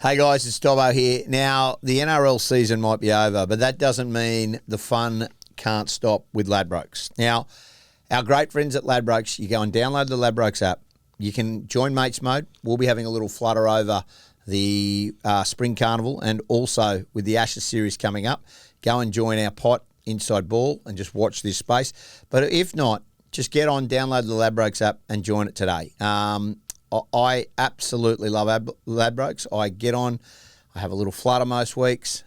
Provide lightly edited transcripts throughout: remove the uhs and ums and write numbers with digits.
Hey guys, it's Dobbo here. Now, the NRL season might be over, but that doesn't mean the fun can't stop with Ladbrokes. Now, our great friends at Ladbrokes, you go and download the Ladbrokes app. You can join Mates Mode. We'll be having a little flutter over the Spring Carnival, and also with the Ashes series coming up, go and join our pot Inside Ball and just watch this space. But if not, just get on, download the Ladbrokes app and join it today. I absolutely love Ladbrokes. I get on, I have a little flutter most weeks.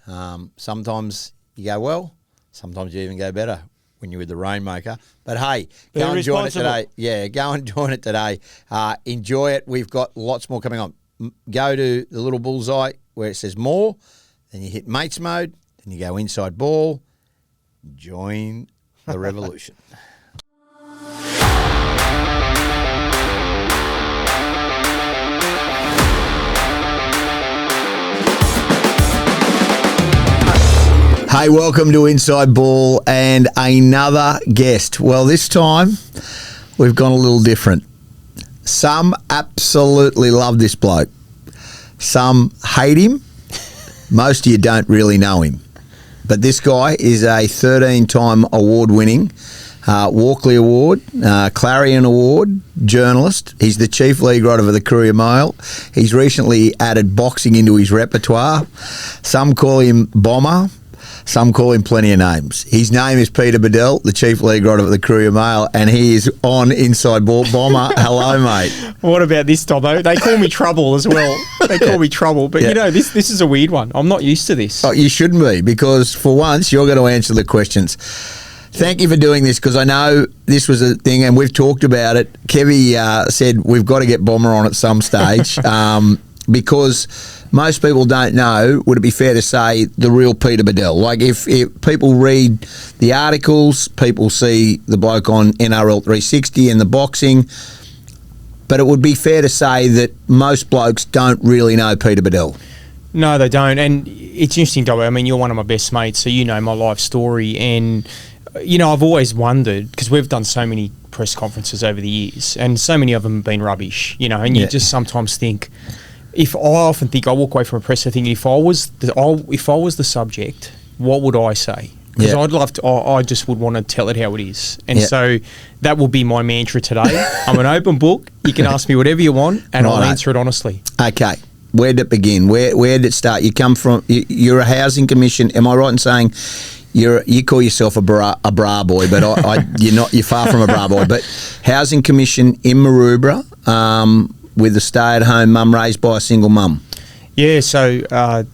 Sometimes you go well, sometimes you even go better when you're with the Rainmaker. But hey, go and join it today. Yeah, go and join it today. Enjoy it. We've got lots more coming on. Go to the little bullseye where it says more, then you hit Mates Mode, then you go Inside Ball, join the revolution. Hey, welcome to Inside Ball and another guest. Well, this time we've gone a little different. Some absolutely love this bloke. Some hate him. Most of you don't really know him. But this guy is a 13-time award-winning Walkley Award, Clarion Award journalist. He's the chief league writer for the Courier Mail. He's recently added boxing into his repertoire. Some call him Bomber. Some call him plenty of names. His name is Peter Badel, the chief league writer of the Courier Mail, and he is on Inside Ball. Bomber, hello, mate. What about this, Dobbo? They call me Trouble as well. They call me Trouble. But, you know, this is a weird one. I'm not used to this. Oh, you shouldn't be, because for once you're going to answer the questions. Thank you for doing this, because I know this was a thing, and we've talked about it. Kevie said we've got to get Bomber on at some stage. Because most people don't know, would it be fair to say, the real Peter Badel? Like, if people read the articles, people see the bloke on NRL 360 and the boxing, but it would be fair to say that most blokes don't really know Peter Badel. No, they don't. And it's interesting, Dobbo. I mean, you're one of my best mates, so you know my life story. And, you know, I've always wondered, because we've done so many press conferences over the years, and so many of them have been rubbish, you know, and you just sometimes think... I often think, I walk away from a presser thinking, if I was the subject, what would I say? Because I'd love to. I just would want to tell it how it is, and so that will be my mantra today. I'm an open book. You can ask me whatever you want, and I'll answer it honestly. Okay, where did it begin? Where did it start? You come from. You're a housing commission. Am I right in saying you call yourself a bra boy, but you're not. You're far from a bra boy. But housing commission in Maroubra. With a stay-at-home mum raised by a single mum. Yeah, so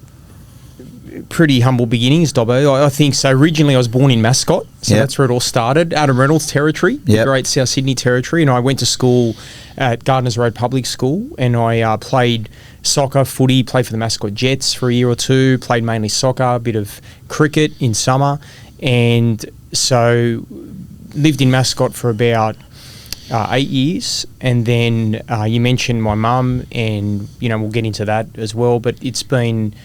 pretty humble beginnings, Dobbo. I think so. Originally, I was born in Mascot, so that's where it all started. Adam Reynolds territory, the great South Sydney territory, and I went to school at Gardners Road Public School, and I played soccer, footy, played for the Mascot Jets for a year or two, played mainly soccer, a bit of cricket in summer, and so lived in Mascot for about 8 years, and then you mentioned my mum, and you know we'll get into that as well. But it's been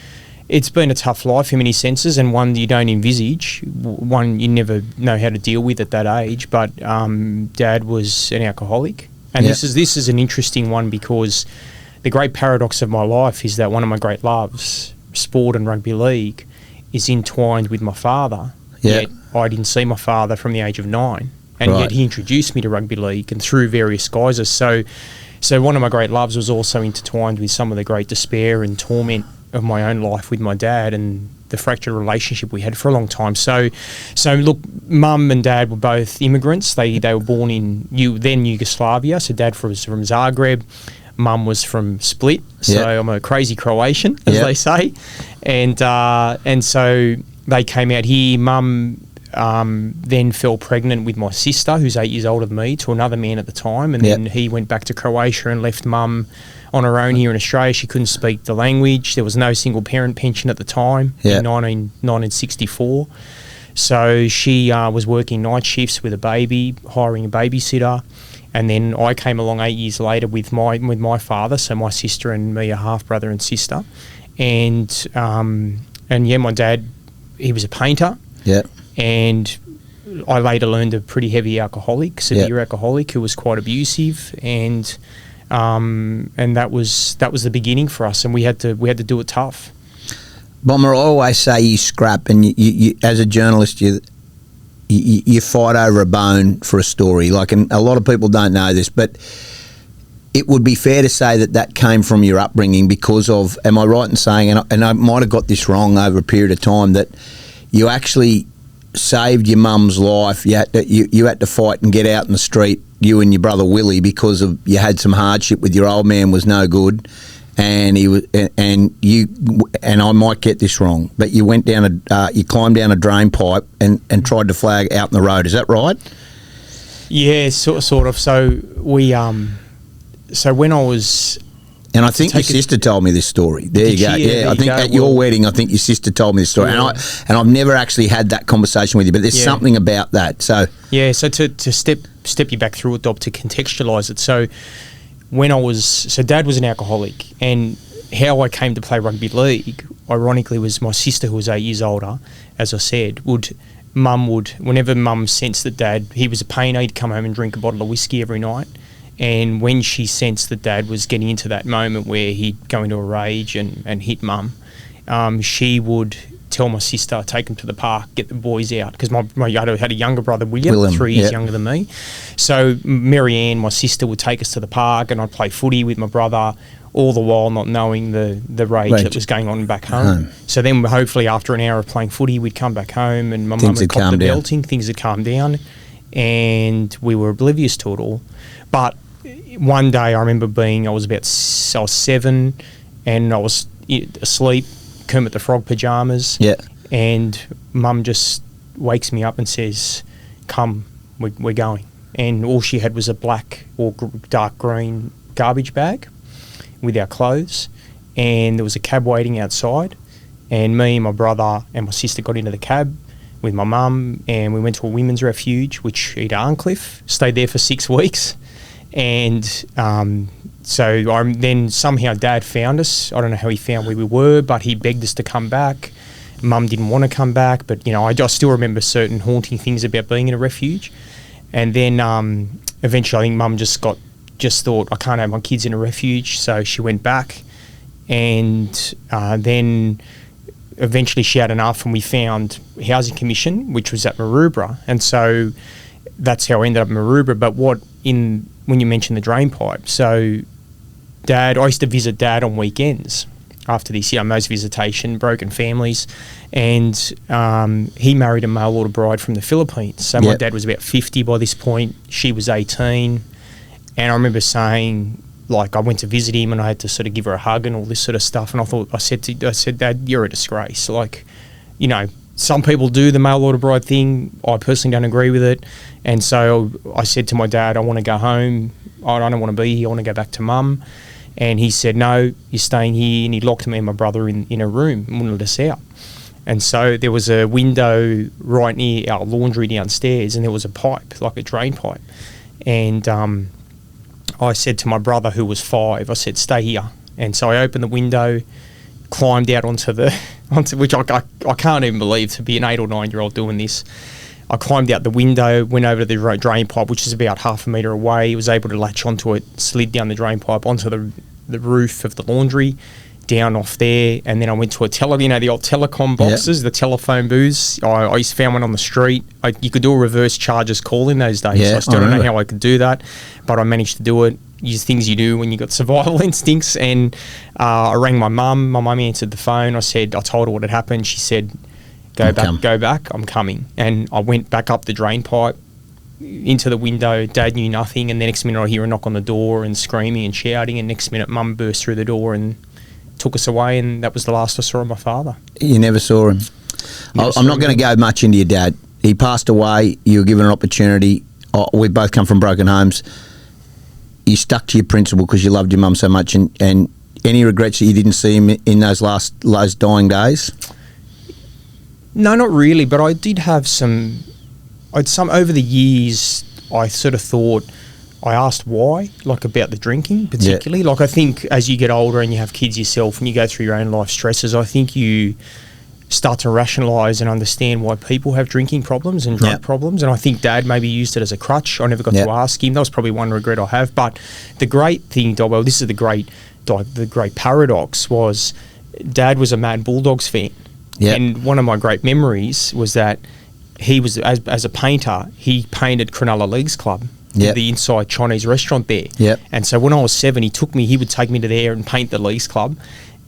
a tough life in many senses, and one you don't envisage, one you never know how to deal with at that age. But Dad was an alcoholic, and this is an interesting one, because the great paradox of my life is that one of my great loves, sport and rugby league, is entwined with my father. Yet I didn't see my father from the age of 9. And yet he introduced me to rugby league, and through various guises. So one of my great loves was also intertwined with some of the great despair and torment of my own life with my dad, and the fractured relationship we had for a long time. So look, Mum and Dad were both immigrants. They were born in then Yugoslavia. So Dad was from Zagreb, Mum was from Split. So I'm a crazy Croatian, as they say. And so they came out here. Mum then fell pregnant with my sister, who's 8 years older than me, to another man at the time, and then he went back to Croatia and left Mum on her own here in Australia. She couldn't speak the language. There was no single parent pension at the time in 1964. So she was working night shifts with a baby, hiring a babysitter, and then I came along 8 years later with my father, so my sister and me are half brother and sister, and my dad, he was a painter. And I later learned a pretty heavy alcoholic, severe alcoholic, who was quite abusive, and and that was the beginning for us, and we had to do it tough. Bomber, I always say you scrap, and you as a journalist, you fight over a bone for a story. Like, and a lot of people don't know this, but it would be fair to say that came from your upbringing because of, am I right in saying, and I might have got this wrong over a period of time, that you actually saved your mum's life. You had to fight and get out in the street, you and your brother Willie, because of you had some hardship with your old man was no good, and he was, and I might get this wrong, but you went down you climbed down a drain pipe and tried to flag out in the road. Is that right? Yeah, sort of. So we So when I was... And I think your sister told me this story. There you go. Yeah, I think at your wedding, I think your sister told me this story. Yeah. And I've never actually had that conversation with you, but there's something about that. So yeah, so to step you back through it, Dob, to contextualise it. So Dad was an alcoholic, and how I came to play rugby league, ironically, was my sister, who was 8 years older, as I said, whenever Mum sensed that Dad, he was a painer, he'd come home and drink a bottle of whiskey every night. And when she sensed that Dad was getting into that moment where he'd go into a rage and hit Mum, she would tell my sister, take him to the park, get the boys out. Because my had a younger brother, William 3 years younger than me. So Mary Ann, my sister, would take us to the park, and I'd play footy with my brother, all the while not knowing the rage that was going on back home. So then hopefully after an hour of playing footy, we'd come back home and my mum would cop the belting, things had calmed down, and we were oblivious to it all. But one day I remember I was 7 and I was asleep, Kermit the Frog pyjamas. Yeah. And Mum just wakes me up and says, "Come, we're going." And all she had was a black or dark green garbage bag with our clothes, and there was a cab waiting outside, and me and my brother and my sister got into the cab with my mum, and we went to a women's refuge, which at Arncliffe, stayed there for 6 weeks. And so then somehow Dad found us. I don't know how he found where we were, but he begged us to come back. Mum didn't want to come back, but I still remember certain haunting things about being in a refuge. And then eventually I think Mum just thought, I can't have my kids in a refuge, so she went back. And then eventually she had enough, and we found Housing Commission, which was at Maroubra. And so that's how I ended up in Maroubra. But when you mentioned the drain pipe, so I used to visit Dad on weekends after this, most visitation, broken families, and he married a mail order bride from the Philippines. So my dad was about 50 by this point, she was 18, and I remember saying, I went to visit him and I had to sort of give her a hug and all this sort of stuff, and I said, "Dad, you're a disgrace. Some people do the mail order bride thing. I personally don't agree with it." And so I said to my dad, "I want to go home. I don't want to be here. I want to go back to Mum." And he said, "No, you're staying here." And he locked me and my brother in a room and wanted us out. And so there was a window right near our laundry downstairs, and there was a pipe, like a drain pipe. And I said to my brother, who was 5, I said, "Stay here." And so I opened the window, climbed out onto which I can't even believe, to be an 8 or 9 year old doing this. I climbed out the window, went over to the drain pipe, which is about half a metre away, was able to latch onto it, slid down the drain pipe onto the roof of the laundry, down off there, and then I went to the old telecom boxes, the telephone booths. I used to found one on the street. You could do a reverse charges call in those days. I still don't know how I could do that, but I managed to do it. Use things you do when you got survival instincts. And I rang my mum. My mum answered the phone. I told her what had happened. She said, go back, I'm coming. And I went back up the drain pipe into the window. Dad knew nothing, and the next minute I hear a knock on the door and screaming and shouting, and next minute Mum burst through the door and took us away, and that was the last I saw of my father. You never saw him? I'm not going to go much into your dad. He passed away. You were given an opportunity. We both come from broken homes. You stuck to your principle because you loved your mum so much, and any regrets that you didn't see him in those dying days? No, not really, but I did have some over the years. I sort of thought, I asked why, about the drinking particularly. I think as you get older and you have kids yourself and you go through your own life stresses, I think you start to rationalise and understand why people have drinking problems and drug problems. And I think Dad maybe used it as a crutch. I never got to ask him. That was probably one regret I have. But the great thing, Dobbo, this is the great paradox, was Dad was a Mad Bulldogs fan. Yep. And one of my great memories was that he was, as a painter, he painted Cronulla Leagues Club. The inside Chinese restaurant there. And so when I was 7, he would take me to there and paint the Leagues Club.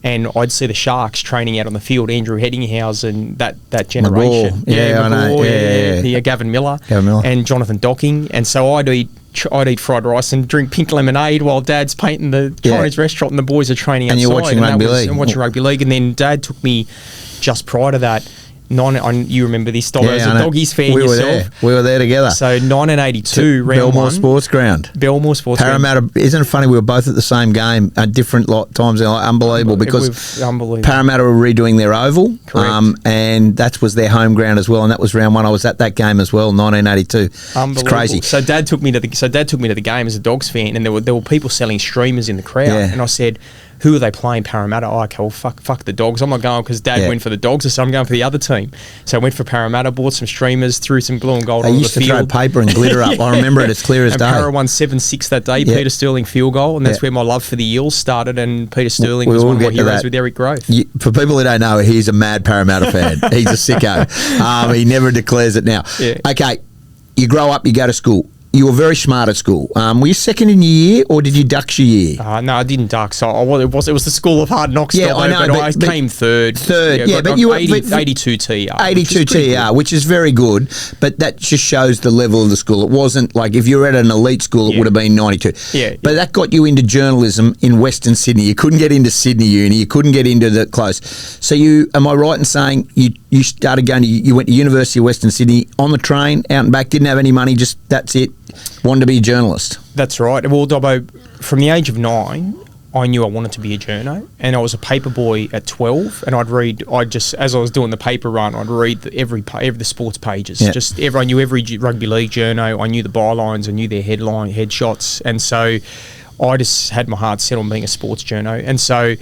And I'd see the Sharks training out on the field, Andrew Heddinghouse and that generation. McGraw, Gavin Miller and Jonathan Docking. And so I'd eat fried rice and drink pink lemonade while Dad's painting the Chinese restaurant and the boys are training outside. And you're watching rugby league. And watching rugby league. And then Dad took me just prior to that. You remember this, Dobbo, as a Doggies fan yourself. We were there together. So 1982, round Belmore 1. Sports Ground. Belmore Sports Parramatta, Ground. isn't it funny, we were both at the same game at different times. Unbelievable, because Parramatta were redoing their oval. Correct. And that was their home ground as well, and that was round 1. I was at that game as well, 1982. It's crazy. So Dad took me to the game as a Dogs fan, and there were people selling streamers in the crowd. And I said, who are they playing? Parramatta. Oh, okay, well, fuck the Dogs. I'm not going because Dad went for the Dogs, so I'm going for the other team. So I went for Parramatta, bought some streamers, threw some blue and gold on the field. They used to throw paper and glitter up. I remember it as clear as day. Parra won 7-6 that day, Peter Sterling field goal, and that's where my love for the Eels started, and Peter Sterling was one of my heroes with Eric Grove. For people who don't know, he's a mad Parramatta fan. He's a sicko. He never declares it now. Okay, you grow up, you go to school. You were very smart at school. Were you second in your year, or did you duck your year? No, I didn't duck. So it was the school of hard knocks. Yeah, I know. But I came third. But you were 82 TR. 82 TR, which is very good. But that just shows the level of the school. It wasn't like if you were at an elite school, it would have been 92. But that got you into journalism in Western Sydney. You couldn't get into Sydney Uni. You couldn't get into the close. So am I right in saying you started going to, you went to University of Western Sydney on the train, out and back, didn't have any money, just that's it? Wanted to be a journalist. That's right. Well, Dobbo, from the age of 9, I knew I wanted to be a journo, and I was a paper boy at 12, and as I was doing the paper run, I'd read every the sports pages. I knew every rugby league journo. I knew the bylines. I knew their headshots, and so I just had my heart set on being a sports journo, and so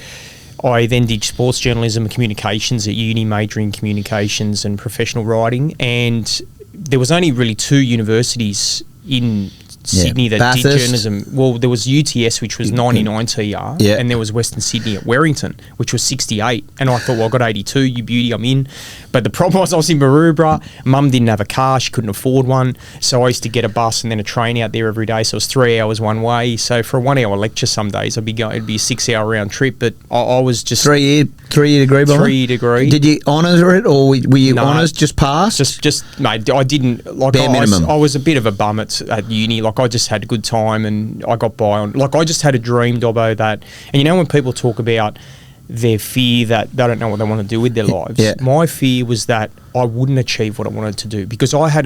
I then did sports journalism and communications at uni, majoring in communications and professional writing, and there was only really 2 universities in Sydney that did journalism. Well, there was UTS, which was 99 TR, and there was Western Sydney at Werrington, which was 68. And I thought, well, I got 82, you beauty, I'm in. But the problem was I was in Maroubra. Mum didn't have a car, she couldn't afford one. So I used to get a bus and then a train out there every day. So it was 3 hours one way. So for a 1 hour lecture some days, it'd be a 6-hour round trip. But I was just... 3 year degree, Bob? 3 year degree. Did you honours it, or were you honours just passed? Just mate, I didn't... Bare minimum. I was a bit of a bum at uni. Like, I just had a good time and I got by on... Like, I just had a dream, Dobbo, that... And you know when people talk about their fear that they don't know what they want to do with their lives, my fear was that I wouldn't achieve what I wanted to do, because I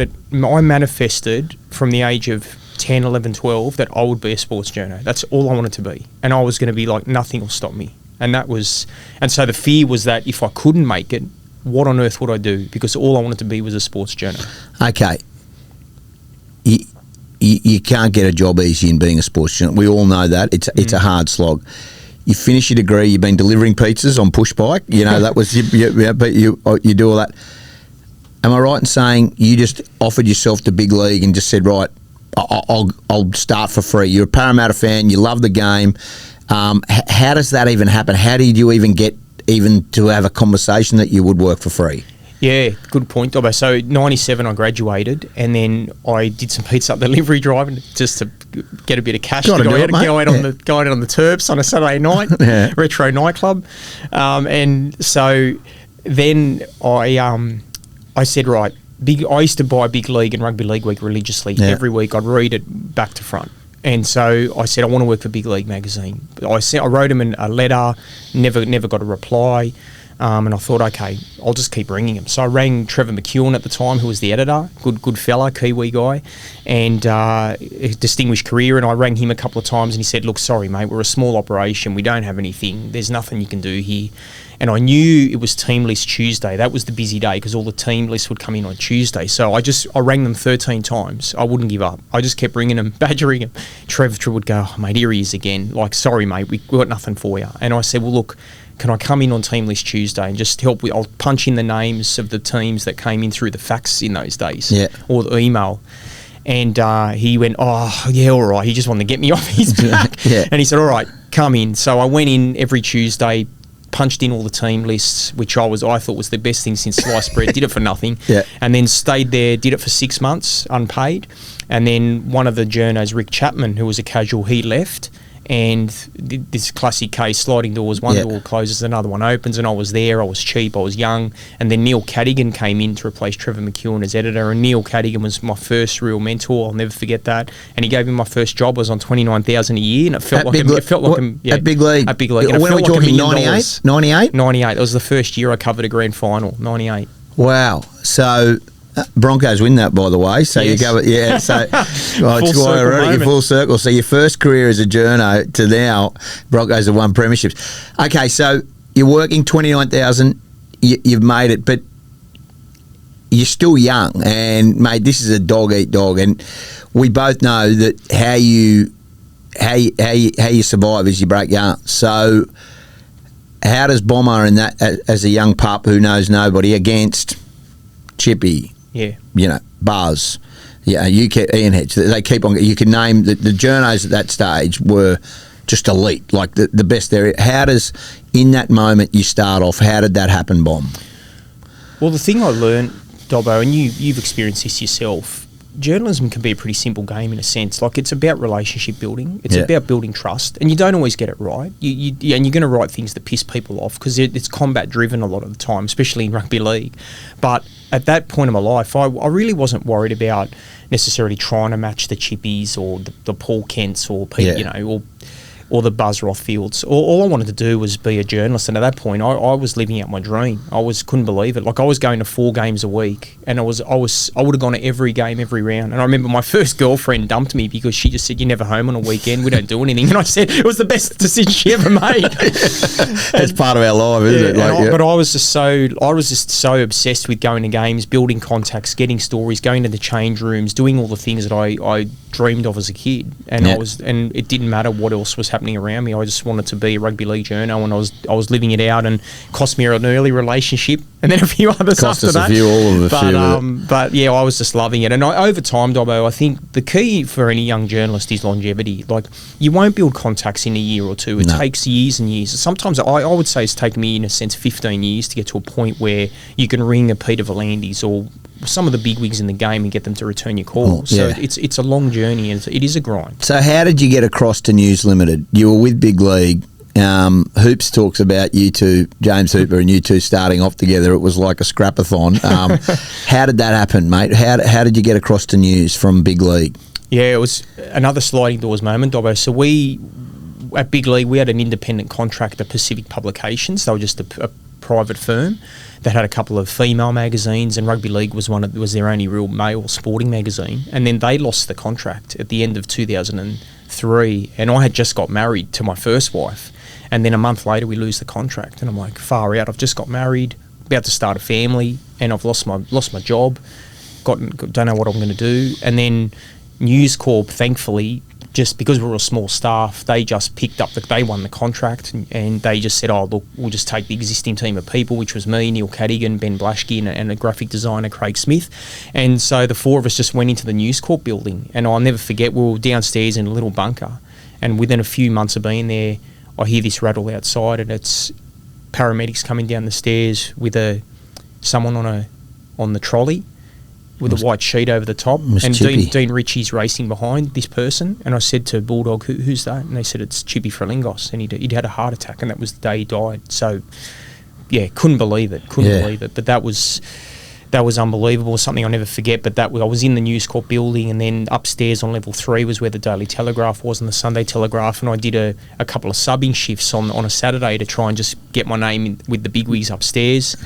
manifested from the age of 10, 11, 12 that I would be a sports journo. That's all I wanted to be. And I was going to be like, nothing will stop me. And so the fear was that if I couldn't make it, what on earth would I do? Because all I wanted to be was a sports journo. Okay. You can't get a job easy in being a sports journalist. We all know that. It's a hard slog. You finish your degree, you've been delivering pizzas on push bike. You know, that was... but you do all that. Am I right in saying you just offered yourself to big league and just said, right, I'll start for free? You're a Parramatta fan, you love the game. How does that even happen? How did you even get to have a conversation that you would work for free? Yeah, good point, Dobbo. So 97 I graduated, and then I did some pizza delivery driving just to get a bit of cash to go out on the Terps on a Saturday night, retro nightclub. And so then I said, right, I used to buy Big League and Rugby League Week religiously. Every week I'd read it back to front. And so I said, I want to work for Big League magazine. I wrote him a letter, never got a reply. And I thought, okay, I'll just keep ringing him. So I rang Trevor McEwen at the time, who was the editor, good fella, Kiwi guy, and a distinguished career. And I rang him a couple of times, and he said, look, sorry, mate, we're a small operation. We don't have anything. There's nothing you can do here. And I knew it was team list Tuesday. That was the busy day because all the team lists would come in on Tuesday. So I rang them 13 times. I wouldn't give up. I just kept ringing them, badgering them. Trevor would go, oh, mate, here he is again. Like, sorry, mate, we got nothing for you. And I said, well, look, can I come in on team list Tuesday and just help with, I'll punch in the names of the teams that came in through the fax in those days or the email. And he went, oh, yeah, all right. He just wanted to get me off his back. And he said, all right, come in. So I went in every Tuesday, punched in all the team lists, which I thought was the best thing since sliced bread. Did it for nothing. And then stayed there, did it for 6 months, unpaid. And then one of the journos, Rick Chapman, who was a casual, he left. And this classic case, sliding doors, one door closes, another one opens, and I was there, I was cheap, I was young. And then Neil Cadigan came in to replace Trevor McEwen as editor, and Neil Cadigan was my first real mentor, I'll never forget that. And he gave me my first job, I was on $29,000 a year, and it felt like at Big League? At Big League. When are we talking, 98? 98? 98, that was the first year I covered a grand final, 98. Wow. So... Broncos win that, by the way. So you go, So full circle. So your first career as a journo to now, Broncos have won premierships. Okay, so you're working 29,000. You've made it, but you're still young. And mate, this is a dog eat dog, and we both know that how you survive is you break yarn. So how does Bomber in that as a young pup who knows nobody against Chippy? Buzz, you keep Ian Hedge. They keep on. You can name the journos at that stage were just elite, like the best there. How does in that moment you start off? How did that happen, Bomb? Well, the thing I learned, Dobbo, and you've experienced this yourself. Journalism can be a pretty simple game in a sense. Like it's about relationship building. It's about building trust, and you don't always get it right. And you're going to write things that piss people off because it's combat driven a lot of the time, especially in rugby league. But at that point of my life, I really wasn't worried about necessarily trying to match the Chippies or the Paul Kents or Peter, or the Buzz Rothfields. All I wanted to do was be a journalist, and at that point, I was living out my dream. Couldn't believe it. Like I was going to 4 games a week, and I would have gone to every game, every round. And I remember my first girlfriend dumped me because she just said, "You're never home on a weekend. We don't do anything." And I said it was the best decision she ever made. That's part of our life, isn't it? But I was just so obsessed with going to games, building contacts, getting stories, going to the change rooms, doing all the things that I dreamed of as a kid. And and it didn't matter what else was happening around me. I just wanted to be a rugby league journo, and I was living it out, and cost me an early relationship, and then a few others after that. But I was just loving it. And over time, Dobbo, I think the key for any young journalist is longevity. Like you won't build contacts in a year or two. It takes years and years. Sometimes I would say it's taken me in a sense 15 years to get to a point where you can ring a Peter V'landys or some of the big wigs in the game and get them to return your call. So it's a long journey, and it is a grind. So how did you get across to News Limited? You were with Big League. Hoops talks about you two, James Hooper and you two starting off together. It was like a scrapathon. How did that happen, mate? How did you get across to News from Big League? Yeah, it was another sliding doors moment, Dobbo. So at Big League, we had an independent contractor, Pacific Publications. They were just a private firm that had a couple of female magazines, and Rugby League was their only real male sporting magazine. And then they lost the contract at the end of 2003, and I had just got married to my first wife. And then a month later, we lose the contract, and I'm like, far out. I've just got married, about to start a family, and I've lost my job. Don't know what I'm going to do. And then News Corp, thankfully, just because we were a small staff, they just picked up they won the contract, and they just said, "Oh, look, we'll just take the existing team of people," which was me, Neil Cadigan, Ben Blashke, and a graphic designer, Craig Smith. And so the 4 of us just went into the News Corp building, and I'll never forget, we were downstairs in a little bunker, and within a few months of being there, I hear this rattle outside, and it's paramedics coming down the stairs with someone on the trolley with a white sheet over the top, and Dean Ritchie's racing behind this person. And I said to Bulldog, who's that? And they said it's Chippy Frelingos, and he'd had a heart attack, and that was the day he died. So yeah, couldn't believe it. But that was unbelievable, something I'll never forget. But I was in the News Corp building, and then upstairs on level 3 was where the Daily Telegraph was, and the Sunday Telegraph, and I did a couple of subbing shifts on a Saturday to try and just get my name in with the bigwigs upstairs.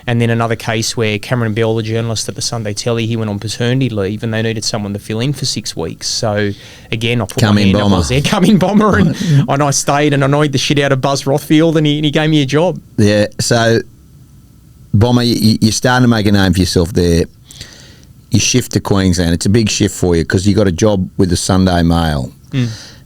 And then another case where Cameron Bell, the journalist at the Sunday Telly, he went on paternity leave, and they needed someone to fill in for 6 weeks. So again, I put my hand up, I was there, come in Bomber, and I stayed and annoyed the shit out of Buzz Rothfield, and he gave me a job. Yeah, so Bomber, you're starting to make a name for yourself there. You shift to Queensland. It's a big shift for you because you got a job with the Sunday Mail.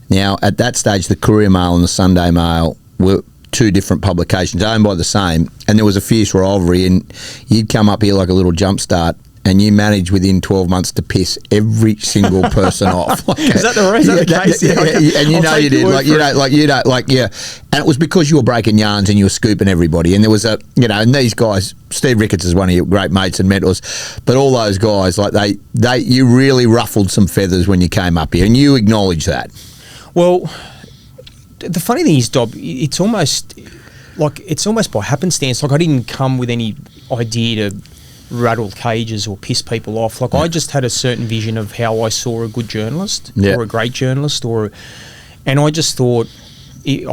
Now, at that stage, the Courier Mail and the Sunday Mail were two different publications owned by the same, and there was a fierce rivalry, and you'd come up here like a little jump start, and you managed within 12 months to piss every single person off. Is that the case? And you know you did. And it was because you were breaking yarns and you were scooping everybody. And there was and these guys, Steve Ricketts is one of your great mates and mentors, but all those guys, you really ruffled some feathers when you came up here, and you acknowledge that. Well, the funny thing is, Dob, it's almost by happenstance. Like, I didn't come with any idea to rattle cages or piss people off. Like, I just had a certain vision of how I saw a good journalist or a great journalist, and I just thought, I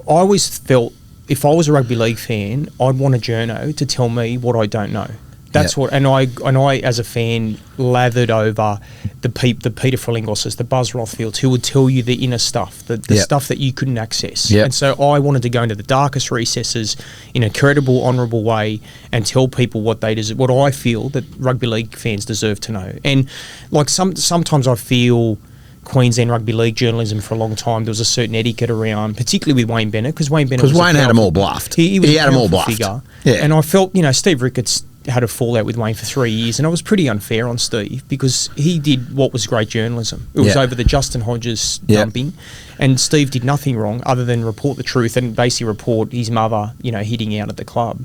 always felt if I was a rugby league fan, I'd want a journo to tell me what I don't know. That's what, and I as a fan lathered over the Peter Badels, the Buzz Rothfields, who would tell you the inner stuff, the stuff that you couldn't access. And so I wanted to go into the darkest recesses in a credible, honourable way and tell people what they deserve, what I feel that rugby league fans deserve to know. And like sometimes I feel Queensland rugby league journalism for a long time, there was a certain etiquette around, particularly with Wayne Bennett, because Wayne had them all bluffed. He had them all bluffed. Figure. And I felt, Steve Ricketts had a fallout with Wayne for 3 years, and I was pretty unfair on Steve because he did what was great journalism. It was over the Justin Hodges dumping, and Steve did nothing wrong other than report the truth and basically report his mother, hitting out at the club.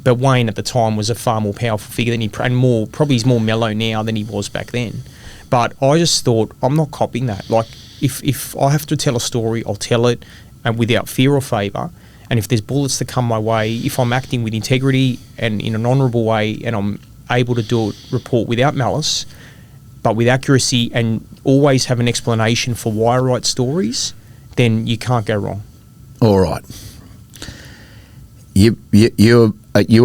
But Wayne at the time was a far more powerful figure than he's more mellow now than he was back then. But I just thought, I'm not copying that. Like, if I have to tell a story, I'll tell it and without fear or favour. And if there's bullets that come my way, if I'm acting with integrity and in an honourable way, and I'm able to do a report without malice, but with accuracy, and always have an explanation for why I write stories, then you can't go wrong. All right. You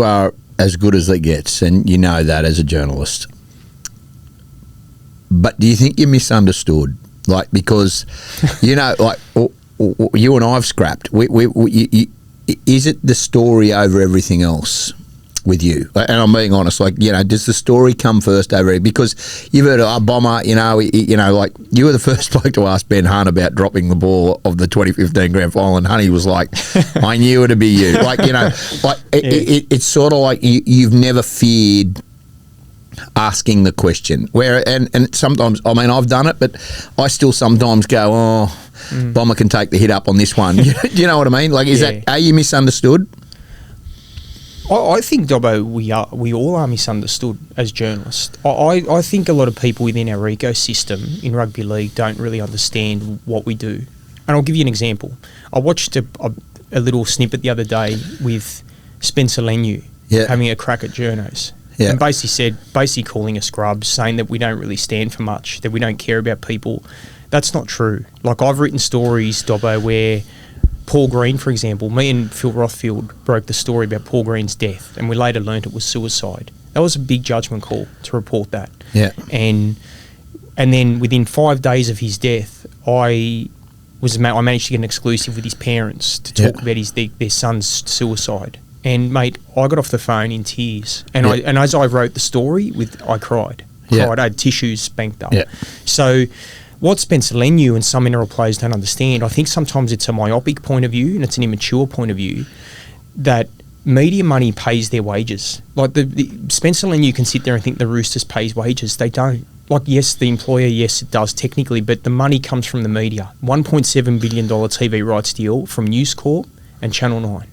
are as good as it gets, and you know that as a journalist. But do you think you're misunderstood? Like, because, you and I have scrapped. Is it the story over everything else with you? And I'm being honest. Does the story come first over it? Because you've heard of Bomber. You were the first bloke to ask Ben Hunt about dropping the ball of the 2015 grand final, and Hunty was like, "I knew it'd be you." It's sort of like you've never feared asking the question, and sometimes, I've done it, but I still sometimes go, Bomber can take the hit up on this one. Do you know what I mean? Are you misunderstood? I think, Dobbo, we all are misunderstood as journalists. I think a lot of people within our ecosystem in rugby league don't really understand what we do. And I'll give you an example. I watched a little snippet the other day with Spencer Leniu having a crack at journos. And basically calling us scrubs, saying that we don't really stand for much, that we don't care about people. That's not true. Like, I've written stories, Dobbo, where Paul Green, for example, me and Phil Rothfield broke the story about Paul Green's death, and we later learnt it was suicide. That was a big judgment call to report that. Yeah. And then within 5 days of his death, I managed to get an exclusive with his parents to talk about their son's suicide. And mate, I got off the phone in tears, and as I wrote the story, I cried. I had tissues banked up. So, what Spencer Leniu and some NRL players don't understand, I think sometimes it's a myopic point of view and it's an immature point of view, that media money pays their wages. Like, the Spencer Leniu can sit there and think the Roosters pays wages. They don't. Like, yes, the employer, yes, it does technically, but the money comes from the media. $1.7 billion TV rights deal from News Corp and Channel 9.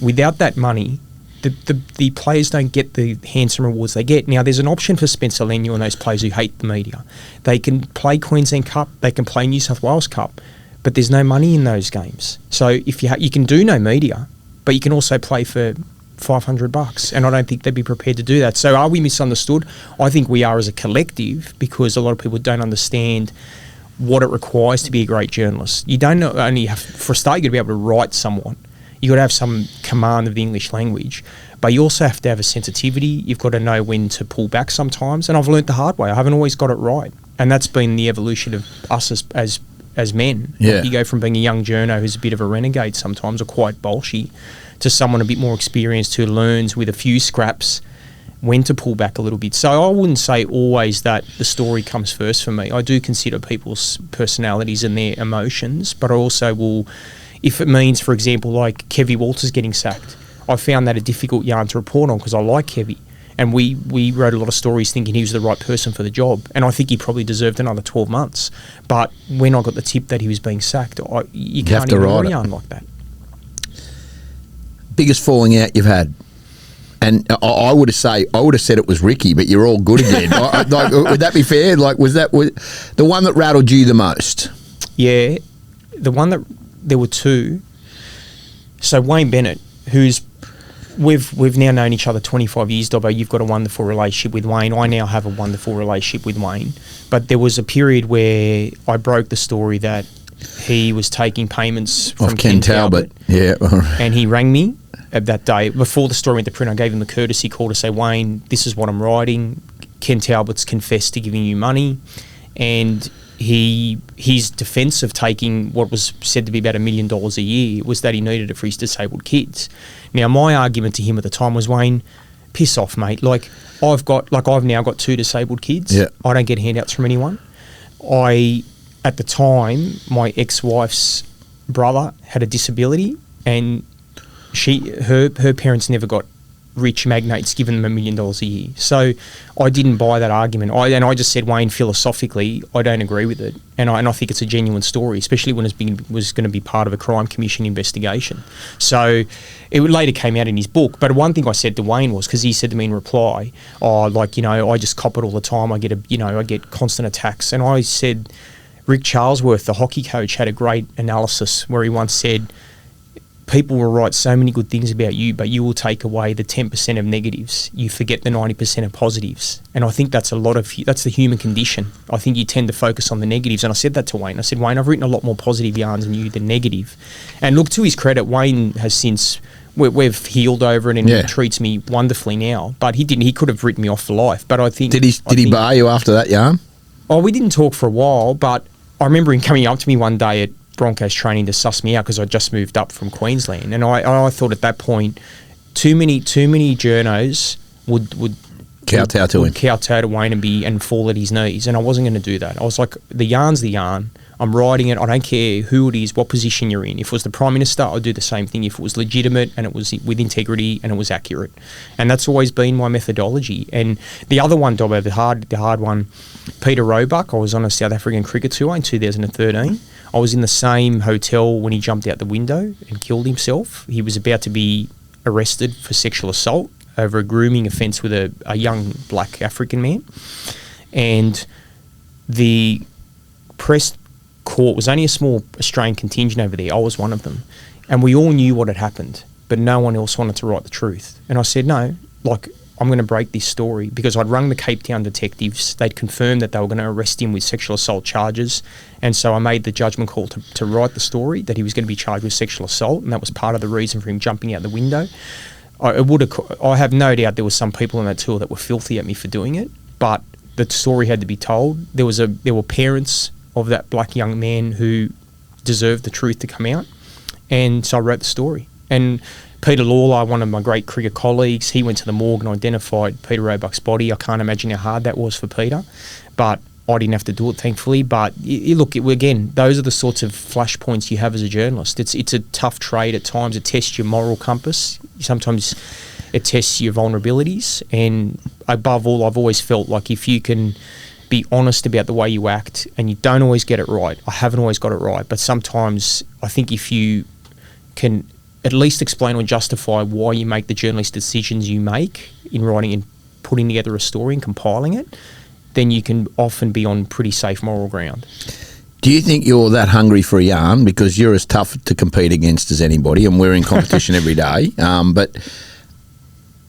Without that money, the players don't get the handsome rewards they get. Now, there's an option for Spencer Leniu and those players who hate the media. They can play Queensland Cup, they can play New South Wales Cup, but there's no money in those games. So if you can do no media, but you can also play for $500, and I don't think they'd be prepared to do that. So are we misunderstood? I think we are as a collective, because a lot of people don't understand what it requires to be a great journalist. You don't only have, for a start, you've got to be able to write somewhat. You've got to have some command of the English language, but you also have to have a sensitivity. You've got to know when to pull back sometimes, and I've learnt the hard way. I haven't always got it right, and that's been the evolution of us as men. Yeah. You go from being a young journo who's a bit of a renegade sometimes, or quite bolshy, to someone a bit more experienced who learns with a few scraps when to pull back a little bit. So I wouldn't say always that the story comes first for me. I do consider people's personalities and their emotions, but I also will if it means, for example, like Kevie Walters getting sacked, I found that a difficult yarn to report on because I like Kevie. And we wrote a lot of stories thinking he was the right person for the job. And I think he probably deserved another 12 months. But when I got the tip that he was being sacked, you can't even write a yarn like that. Biggest falling out you've had? And I would have said it was Ricky, but you're all good again. Like, would that be fair? Like, was the one that rattled you the most? Yeah, there were two. So Wayne Bennett, who's we've now known each other 25 years, Dobbo. You've got a wonderful relationship with Wayne. I now have a wonderful relationship with Wayne. But there was a period where I broke the story that he was taking payments from Ken Talbot. Yeah, and he rang me that day before the story went to print. I gave him the courtesy call to say, Wayne, this is what I'm writing. Ken Talbot's confessed to giving you money, and his defence of taking what was said to be about $1 million a year was that he needed it for his disabled kids. Now, my argument to him at the time was, Wayne, piss off, mate. I've now got 2 disabled kids. Yeah. I don't get handouts from anyone. At the time, my ex-wife's brother had a disability, and her parents never got rich magnates giving them $1 million a year. So I didn't buy that argument. I just said, Wayne, philosophically, I don't agree with it. And I think it's a genuine story, especially when it was going to be part of a crime commission investigation. So it later came out in his book. But one thing I said to Wayne was, because he said to me in reply, I just cop it all the time. I get constant attacks. And I said, Rick Charlesworth, the hockey coach, had a great analysis where he once said, people will write so many good things about you, but you will take away the 10% of negatives. You forget the 90% of positives. And I think that's the human condition. I think you tend to focus on the negatives. And I said that to Wayne. I said, Wayne, I've written a lot more positive yarns than you than negative. And look, to his credit, Wayne has since, we've healed over it, and he treats me wonderfully now. But he didn't. He could have written me off for life. But I think... Did he bar you after that yarn? Oh, we didn't talk for a while, but I remember him coming up to me one day at Broncos training to suss me out because I just moved up from Queensland, and I thought at that point too many journos would kowtow to Wayne and fall at his knees, and I wasn't going to do that. I was like, the yarn's the yarn. I'm writing it. I don't care who it is, what position you're in. If it was the Prime Minister, I'd do the same thing. If it was legitimate and it was with integrity and it was accurate, and that's always been my methodology. And the other one, Dobbo, the hard one, Peter Roebuck. I was on a South African cricket tour in 2013. I was in the same hotel when he jumped out the window and killed himself. He was about to be arrested for sexual assault over a grooming offence with a young black African man. And the press court was only a small Australian contingent over there. I was one of them. And we all knew what had happened, but no one else wanted to write the truth. And I said, no, I'm going to break this story, because I'd rung the Cape Town detectives. They'd confirmed that they were going to arrest him with sexual assault charges. And so I made the judgment call to write the story that he was going to be charged with sexual assault, and that was part of the reason for him jumping out the window. I have no doubt there were some people on that tour that were filthy at me for doing it, but the story had to be told. There were parents of that black young man who deserved the truth to come out, and so I wrote the story. And Peter Lawler, one of my great cricket colleagues, he went to the morgue and identified Peter Roebuck's body. I can't imagine how hard that was for Peter, but I didn't have to do it, thankfully. But again, those are the sorts of flashpoints you have as a journalist. It's a tough trade at times. It tests your moral compass. Sometimes it tests your vulnerabilities. And above all, I've always felt like if you can be honest about the way you act, and you don't always get it right. I haven't always got it right, but sometimes I think if you can at least explain or justify why you make the journalist decisions you make in writing and putting together a story and compiling it, then you can often be on pretty safe moral ground. Do you think you're that hungry for a yarn? Because you're as tough to compete against as anybody, and we're in competition every day. But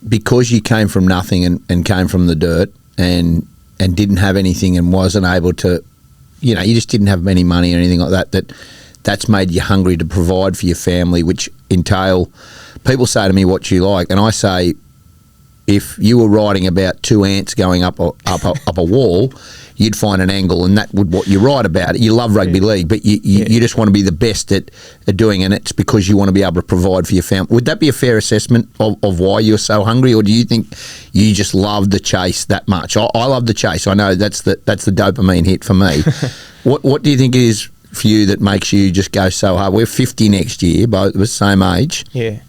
because you came from nothing and came from the dirt and didn't have anything and wasn't able to, you just didn't have any money or anything like that, that's made you hungry to provide for your family, which entail, people say to me, what you like, and I say, if you were writing about 2 ants going up a wall, you'd find an angle, and that would what you write about. You love rugby league, but you just want to be the best at doing it, and it's because you want to be able to provide for your family. Would that be a fair assessment of why you're so hungry, or do you think you just love the chase that much? I love the chase. I know that's the dopamine hit for me. What do you think it is? you that makes you just go so hard? We're 50 next year, both of us, same age. Yeah.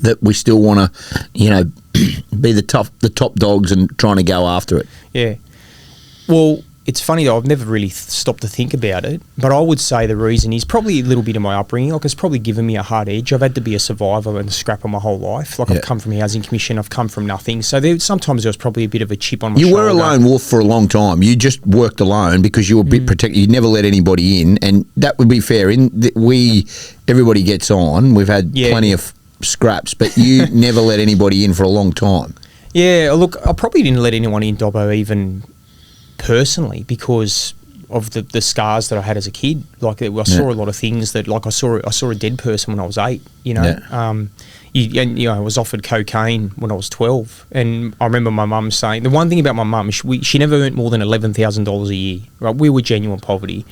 That we still want to, be the top dogs and trying to go after it. Yeah. Well, it's funny though, I've never really stopped to think about it, but I would say the reason is probably a little bit of my upbringing. Like, it's probably given me a hard edge. I've had to be a survivor and a scrapper my whole life. Like, I've come from Housing Commission, I've come from nothing. So sometimes there was probably a bit of a chip on my shoulder. You were a lone wolf for a long time. You just worked alone because you were a bit protected. You never let anybody in, and that would be fair. Everybody gets on. We've had plenty of scraps, but you never let anybody in for a long time. Yeah, look, I probably didn't let anyone in, Dobbo, even personally, because of the scars that I had as a kid. Like, I saw a lot of things that, like, I saw a dead person when I was 8. I was offered cocaine when I was 12, and I remember my mum saying, the one thing about my mum, she never earned more than $11,000 a year. Right, we were genuine poverty.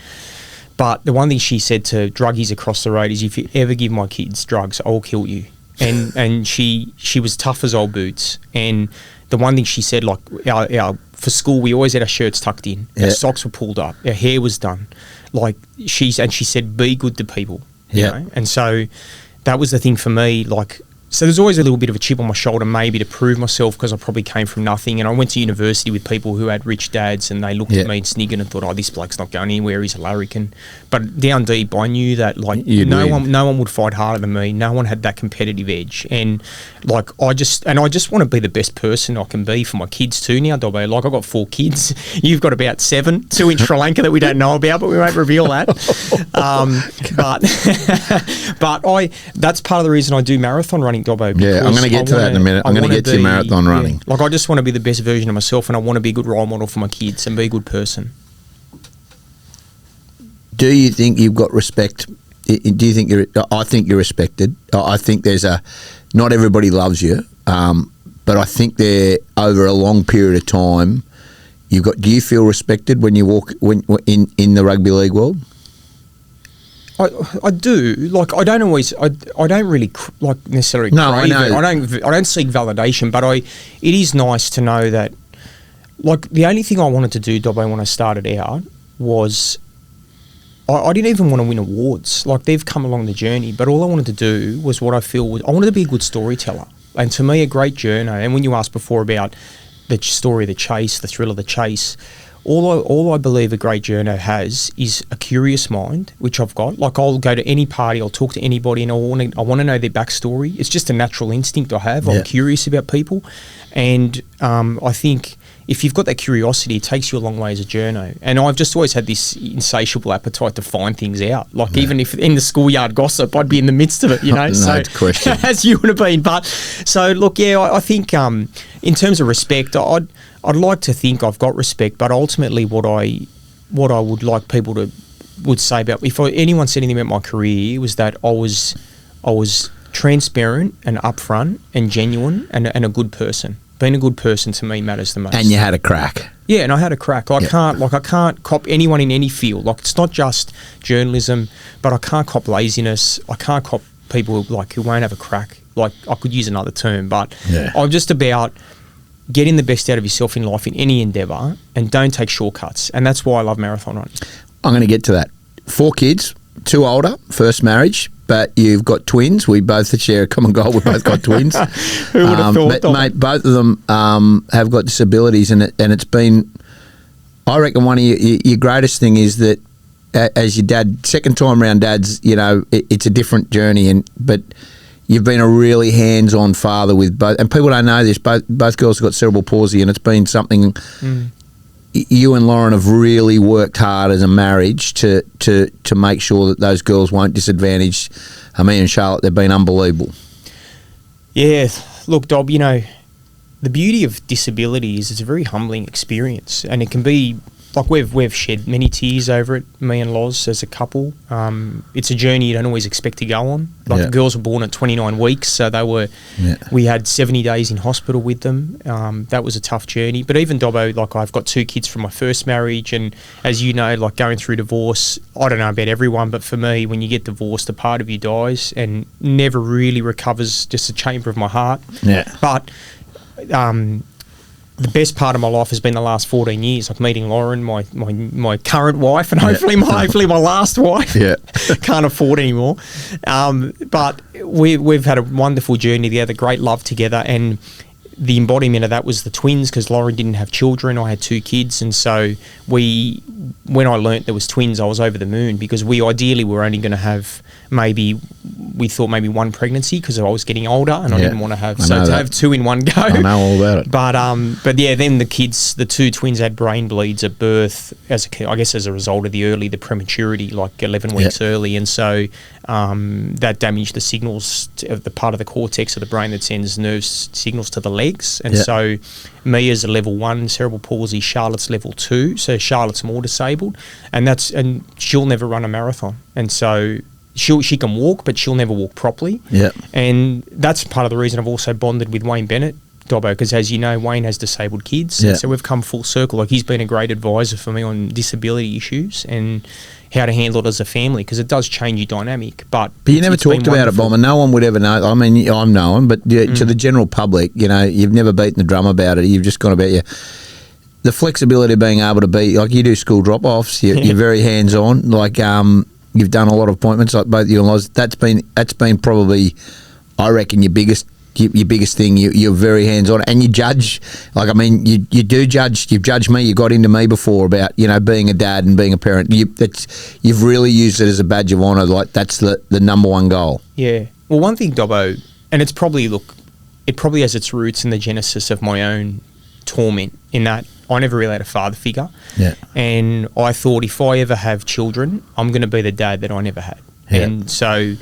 But the one thing she said to druggies across the road is, if you ever give my kids drugs, I'll kill you. And she was tough as old boots. And the one thing she said, like, for school, we always had our shirts tucked in. Our socks were pulled up. Our hair was done. Like, she said, be good to people. You know? And so that was the thing for me. Like, so there's always a little bit of a chip on my shoulder, maybe to prove myself, because I probably came from nothing. And I went to university with people who had rich dads, and they looked at me and sniggered and thought, oh, this bloke's not going anywhere, he's a larrikin. But down deep, I knew that, like, no one would fight harder than me. No one had that competitive edge. And, like, I just want to be the best person I can be for my kids too now, Dobbo. Like, I've got 4 kids. You've got about 7, 2 in Sri Lanka that we don't know about, but we won't reveal that. But that's part of the reason I do marathon running, Dobbo. Yeah, I'm going to get to that in a minute. I'm going to get to your marathon running. Like, I just want to be the best version of myself, and I want to be a good role model for my kids and be a good person. Do you think you've got respect? Do you think I think you're respected. I think not everybody loves you, but I think over a long period of time, do you feel respected when you walk in the rugby league world? I do. Like, I don't always. I don't really necessarily. No, I know. I don't seek validation, but it is nice to know that. Like, the only thing I wanted to do, Dobbo, when I started out was, I didn't even want to win awards. Like, they've come along the journey, but all I wanted to do was what I feel was, I wanted to be a good storyteller. And to me, a great journo. And when you asked before about the story of the chase, the thrill of the chase. All I believe a great journo has is a curious mind, which I've got. Like, I'll go to any party, I'll talk to anybody, and I want to know their backstory. It's just a natural instinct I have. I'm curious about people, and I think if you've got that curiosity, it takes you a long way as a journo. And I've just always had this insatiable appetite to find things out. Like, even if in the schoolyard gossip, I'd be in the midst of it, you know. No question. As you would have been. But so look, I think in terms of respect, I'd like to think I've got respect, but ultimately what I would like people to would say about, if anyone said anything about my career, was that I was transparent and upfront and genuine and a good person. Being a good person to me matters the most. And you had a crack. Yeah, and I had a crack. I can't cop anyone in any field. Like, it's not just journalism, but I can't cop laziness. I can't cop people who won't have a crack. Like, I could use another term, but I'm just about getting the best out of yourself in life in any endeavour, and don't take shortcuts. And that's why I love marathon running. I'm going to get to that. 4 kids, 2 older, first marriage, but you've got twins. We both share a common goal. We've both got twins. Who would have thought? But, mate, both of them have got disabilities, and it's been, I reckon, one of your greatest thing is that as your dad, second time around dads, it's a different journey, but you've been a really hands-on father with both, and people don't know this. Both girls have got cerebral palsy, and it's been something you and Lauren have really worked hard as a marriage to make sure that those girls won't disadvantage me and Charlotte. They've been unbelievable. Yeah, look, Dob, the beauty of disability is it's a very humbling experience, and it can be. Like, we've shed many tears over it, me and Loz, as a couple. It's a journey you don't always expect to go on. Like, the girls were born at 29 weeks, so we had 70 days in hospital with them. That was a tough journey. But even Dobbo, like, I've got 2 kids from my first marriage, and as you know, like, going through divorce, I don't know about everyone, but for me, when you get divorced, a part of you dies and never really recovers, just a chamber of my heart. Yeah. But the best part of my life has been the last 14 years, like meeting Lauren, my current wife, and hopefully my last wife. Yeah. Can't afford anymore. But we've had a wonderful journey together, great love together, and the embodiment of that was the twins, because Lauren didn't have children. I had 2 kids, and so when I learnt there was twins, I was over the moon, because we ideally were only going to have we thought maybe 1 pregnancy, because I was getting older and I didn't want to have have 2 in one go. I know all about it. But yeah, then the 2 twins had brain bleeds at birth, as a result of the prematurity, like 11 weeks early, and so that damaged the signals of the part of the cortex of the brain that sends nerve signals to the legs, and so me as a level 1 cerebral palsy, Charlotte's level 2, so Charlotte's more disabled, and she'll never run a marathon, and so she can walk, but she'll never walk properly. Yeah, and that's part of the reason I've also bonded with Wayne Bennett, Dobbo, because as you know, Wayne has disabled kids, and so we've come full circle. Like, he's been a great advisor for me on disability issues and how to handle it as a family, because it does change your dynamic. But you never talked about it, Bomber. No one would ever know. I mean, I'm known, but to the general public, you've never beaten the drum about it. You've just gone about the flexibility of being able to be, like, you do school drop-offs. You're very hands-on. Like, you've done a lot of appointments, like both you and Loz. That's been probably, I reckon, your biggest thing. You're very hands-on, and you judge. Like, I mean, you do judge. You've judged me. You got into me before about being a dad and being a parent. You've really used it as a badge of honour. Like, that's the number one goal. Yeah. Well, one thing, Dobbo, and it probably has its roots in the genesis of my own torment, in that I never really had a father figure. Yeah. And I thought, if I ever have children, I'm going to be the dad that I never had. Yeah. And so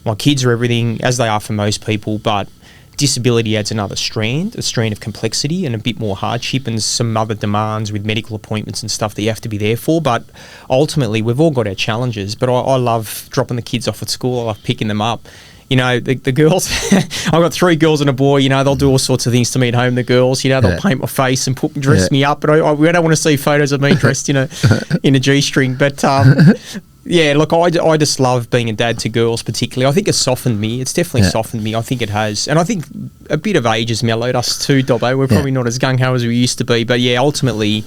my kids are everything, as they are for most people, but disability adds another strand, a strand of complexity and a bit more hardship, and some other demands with medical appointments and stuff that you have to be there for. But ultimately, we've all got our challenges. But I love dropping the kids off at school. I love picking them up. The girls, I've got 3 girls and a boy, they'll do all sorts of things to me at home, the girls, they'll paint my face and dress me up, but we don't want to see photos of me dressed in a G-string. But look, I just love being a dad to girls particularly. I think it's softened me. It's definitely softened me. I think it has. And I think a bit of age has mellowed us too, Dobbo. We're probably not as gung-ho as we used to be. But ultimately,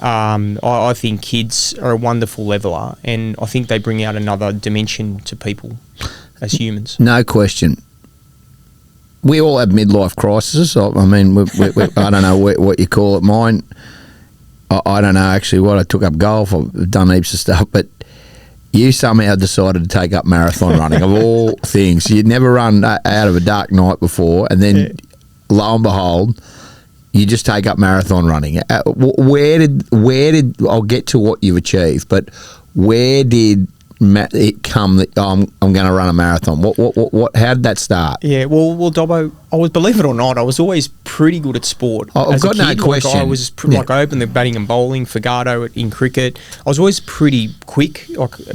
I think kids are a wonderful leveler, and I think they bring out another dimension to people as humans. No question. We all have midlife crises. I mean, I don't know what you call it. Mine, I don't know actually what. I took up golf. I've done heaps of stuff, but you somehow decided to take up marathon running, of all things. You'd never run out of a dark night before, and then lo and behold, you just take up marathon running. Where did I'll get to what you've achieved, but where did it come that I'm going to run a marathon? How did that start? Yeah, well, Dobbo, believe it or not, I was always pretty good at sport. I've got no question. Like, I was I opened the batting and bowling for Gardo in cricket. I was always pretty quick,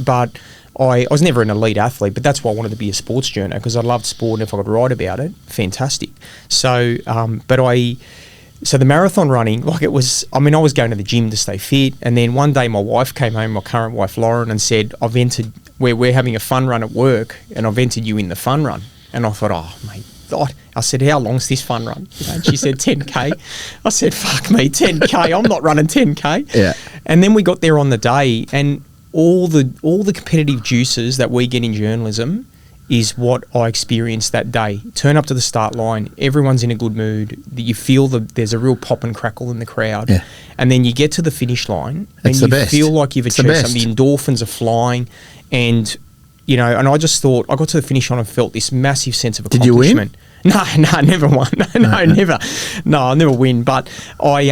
but I was never an elite athlete, but that's why I wanted to be a sports journo, because I loved sport, and if I could write about it, fantastic. So, So the marathon running, I was going to the gym to stay fit, and then one day my wife came home, my current wife Lauren, and said, we're having a fun run at work, and I've entered you in the fun run. And I thought, oh, mate, I said, how long's this fun run? And she said, 10K. I said, fuck me, 10K, I'm not running 10K. Yeah. And then we got there on the day, and all the competitive juices that we get in journalism is what I experienced that day. Turn up to the start line, everyone's in a good mood, you feel there's a real pop and crackle in the crowd, and then you get to the finish line and you feel like you've achieved something. The endorphins are flying, and and I just thought, I got to the finish line and felt this massive sense of accomplishment. Did you win? No, never won. No, never. No, I'll never win. But I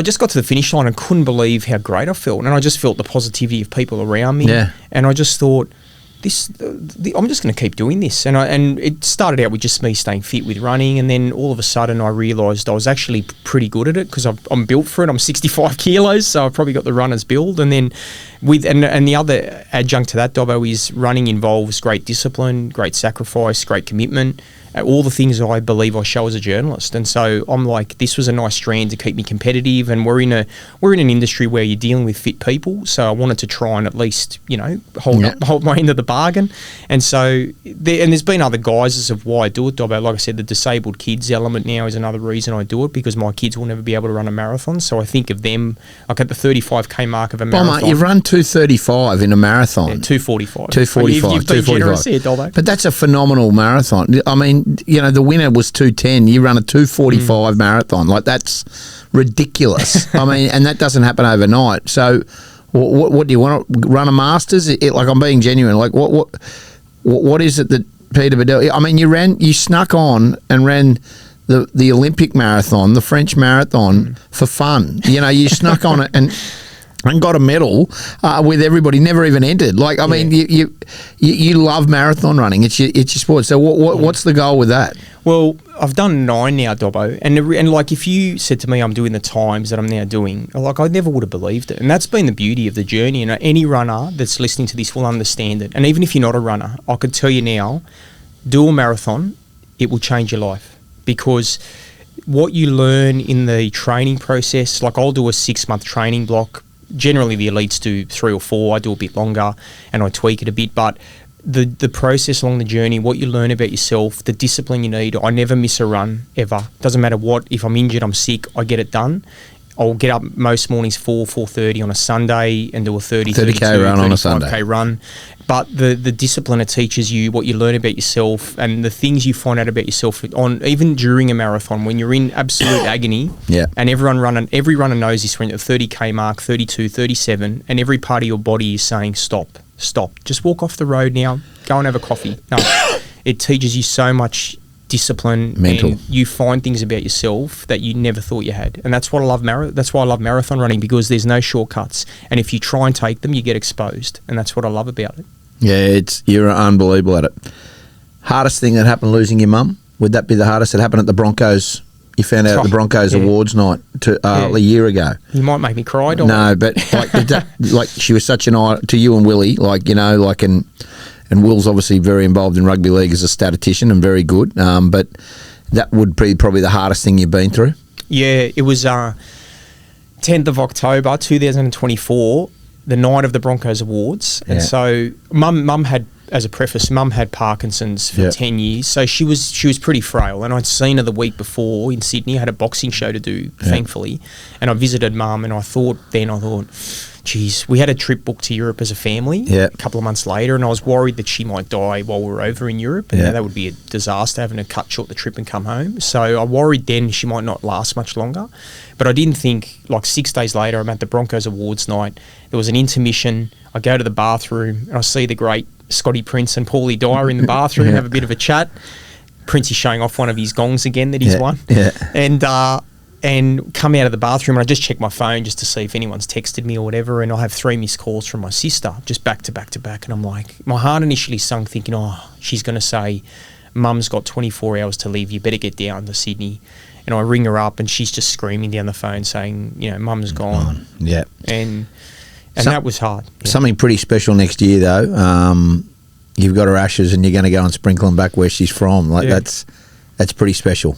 just got to the finish line and couldn't believe how great I felt, and I just felt the positivity of people around me, and I just thought, I'm just going to keep doing this. And it started out with just me staying fit with running, and then all of a sudden I realised I was actually pretty good at it, because I'm built for it. I'm 65 kilos, so I've probably got the runner's build. And then and the other adjunct to that, Dobbo, is running involves great discipline, great sacrifice, great commitment. all the things I believe I show as a journalist. And so I'm like, this was a nice strand to keep me competitive, and we're in an industry where you're dealing with fit people, so I wanted to try and at least, you know, hold my end of the bargain. And so there's been other guises of why I do it, Dobbo. Like I said, the disabled kids element now is another reason I do it, because my kids will never be able to run a marathon. So I think of them like at the 35k mark of a marathon. Mate, you've run 2:35 in a marathon. Yeah, 2:45. 2:45. You've been generous here, Dobbo. But that's a phenomenal marathon. I mean, you know, the winner was 2:10. You run a 2:45 marathon. Like, that's ridiculous. I mean, and that doesn't happen overnight. So, what do you want to run a Masters? Like, I'm being genuine. Like, what is it that Peter Badel? I mean, you snuck on and ran the Olympic marathon, the French marathon for fun. You know, you snuck on it and got a medal with everybody, never even entered. Like, I mean, you love marathon running. It's your sport. So what's the goal with that? Well, I've done 9 now, Dobbo, and like, if you said to me I'm doing the times that I'm now doing, like, I never would have believed it. And that's been the beauty of the journey. And any runner that's listening to this will understand it. And even if you're not a runner, I could tell you now, do a marathon, it will change your life, because what you learn in the training process, like, I'll do a 6-month training block. Generally, the elites do 3 or 4. I do a bit longer, and I tweak it a bit. But the process along the journey, what you learn about yourself, the discipline you need. I never miss a run, ever. Doesn't matter what. If I'm injured, I'm sick, I get it done. I'll get up most mornings 4:30 on a Sunday and do a 30k run on a Sunday. Run. But the discipline, it teaches you what you learn about yourself and the things you find out about yourself on even during a marathon when you're in absolute agony. Yeah. And every runner knows this when you're at the 30k mark, 32, 37, and every part of your body is saying stop. Just walk off the road now. Go and have a coffee. No, it teaches you so much discipline, mental. And you find things about yourself that you never thought you had. And that's what I love. That's why I love marathon running, because there's no shortcuts. And if you try and take them, you get exposed. And that's what I love about it. Yeah, you're unbelievable at it. Hardest thing that happened, losing your mum? Would that be the hardest that happened at the Broncos? You found out at the Broncos awards night a year ago. You might make me cry, don't No, but like she was such an eye to you and Willie, like, you know, like, and Will's obviously very involved in rugby league as a statistician and very good. But that would be probably the hardest thing you've been through. Yeah, it was 10th of October 2024, the night of the Broncos awards, and so Mum had. As a preface, Mum had Parkinson's for 10 years, so she was pretty frail. And I'd seen her the week before in Sydney. I had a boxing show to do, thankfully, and I visited Mum. And I thought, geez, we had a trip booked to Europe as a family a couple of months later, and I was worried that she might die while we were over in Europe, and that would be a disaster, having to cut short the trip and come home. So I worried then she might not last much longer. But I didn't think, like 6 days later, I'm at the Broncos awards night. There was an intermission. I go to the bathroom and I see the great Scotty Prince and Paulie Dyer in the bathroom, have a bit of a chat. Prince is showing off one of his gongs again that he's won. And come out of the bathroom, and I just check my phone just to see if anyone's texted me or whatever, and I have 3 missed calls from my sister, just back to back to back. And I'm like, my heart initially sunk, thinking, she's going to say, Mum's got 24 hours to leave, you better get down to Sydney. And I ring her up, and she's just screaming down the phone saying, Mum's gone. Yeah. And that was hard. Yeah. Something pretty special next year, though. You've got her ashes, and you're going to go and sprinkle them back where she's from. Like that's pretty special.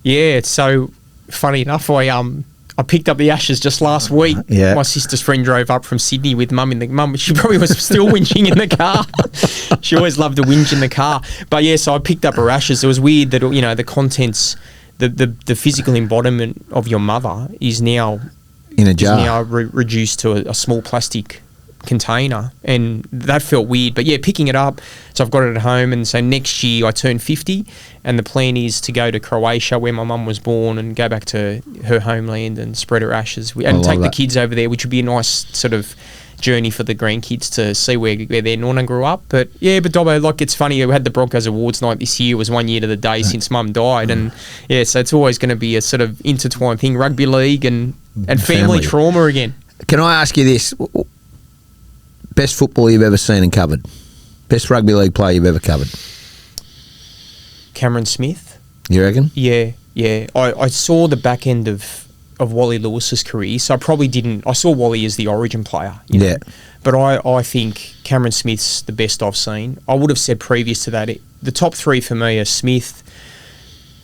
Yeah, it's so funny enough. I picked up the ashes just last week. Yeah. My sister's friend drove up from Sydney with Mum she probably was still whinging in the car. She always loved to whinge in the car. But so I picked up her ashes. It was weird that the contents, the physical embodiment of your mother is now in a jar. Now reduced to a small plastic container, and that felt weird. But picking it up, so I've got it at home, and so next year I turn 50, and the plan is to go to Croatia, where my mum was born, and go back to her homeland and spread her ashes and take the kids over there, which would be a nice sort of journey for the grandkids to see where their nonna grew up. But Dobbo, like, it's funny, we had the Broncos awards night this year. It was 1 year to the day since Mum died, and so it's always going to be a sort of intertwined thing, rugby league and family trauma again. Can I ask you this? Best football you've ever seen and covered? Best rugby league player you've ever covered? Cameron Smith. You reckon? Yeah. I saw the back end of Wally Lewis's career, so I probably didn't. I saw Wally as the origin player. You know? But I think Cameron Smith's the best I've seen. I would have said previous to that the top three for me are Smith,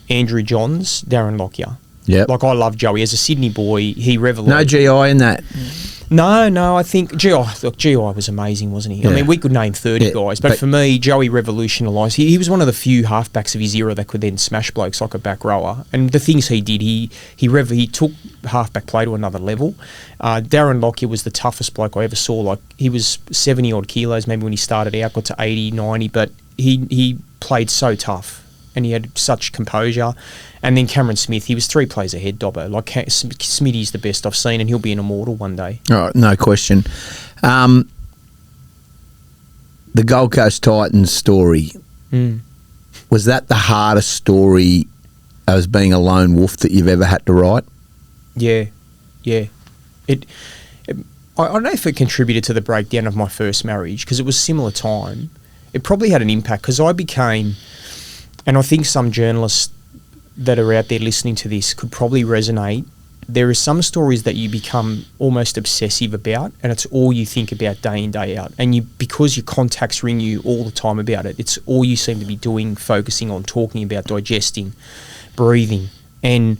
Andrew Johns, Darren Lockyer. Yeah. Like, I love Joey. As a Sydney boy, he revolutionised. No GI in that. No, I think GI was amazing, wasn't he? Yeah. I mean, we could name 30 guys, but for me, Joey revolutionised. He was one of the few halfbacks of his era that could then smash blokes like a back rower. And the things he did, he took halfback play to another level. Darren Lockyer was the toughest bloke I ever saw. Like, he was 70 odd kilos maybe when he started out, got to 80, 90, but he played so tough. And he had such composure. And then Cameron Smith, he was 3 plays ahead, Dobbo. Like, Smitty's the best I've seen, and he'll be an immortal one day. All right, no question. The Gold Coast Titans story, was that the hardest story as being a lone wolf that you've ever had to write? Yeah. I don't know if it contributed to the breakdown of my first marriage, because it was a similar time. It probably had an impact, because I became... And I think some journalists that are out there listening to this could probably resonate. There are some stories that you become almost obsessive about, and it's all you think about day in, day out. And because your contacts ring you all the time about it, it's all you seem to be doing, focusing on, talking about, digesting, breathing. And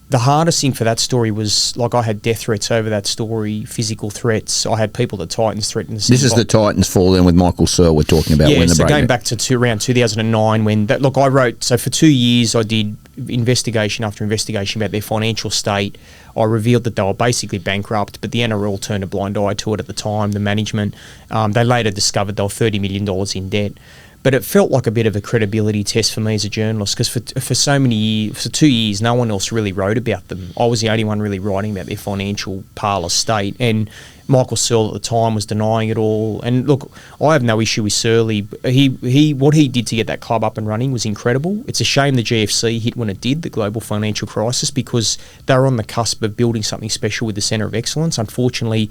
the hardest thing for that story was, like, I had death threats over that story, physical threats. I had people at Titans threaten us. This is the Titans fall in with Michael Searle we're talking about. Yeah, so going back to around 2009 when that, look, I wrote, so for 2 years I did investigation after investigation about their financial state. I revealed that they were basically bankrupt, but the NRL turned a blind eye to it at the time, the management. They later discovered they were $30 million in debt. But it felt like a bit of a credibility test for me as a journalist, because for so many years, for 2 years, no one else really wrote about them. I was the only one really writing about their financial parlour state, and Michael Searle at the time was denying it all. And look, I have no issue with Searle. What he did to get that club up and running was incredible. It's a shame the GFC hit when it did, the global financial crisis, because they were on the cusp of building something special with the Centre of Excellence. Unfortunately,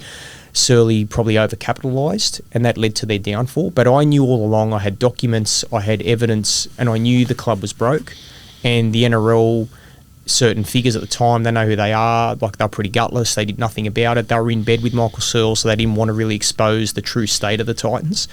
Searle probably overcapitalised, and that led to their downfall. But I knew all along, I had documents, I had evidence, and I knew the club was broke. And the NRL, certain figures at the time, they know who they are. Like, they're pretty gutless. They did nothing about it. They were in bed with Michael Searle, so they didn't want to really expose the true state of the Titans.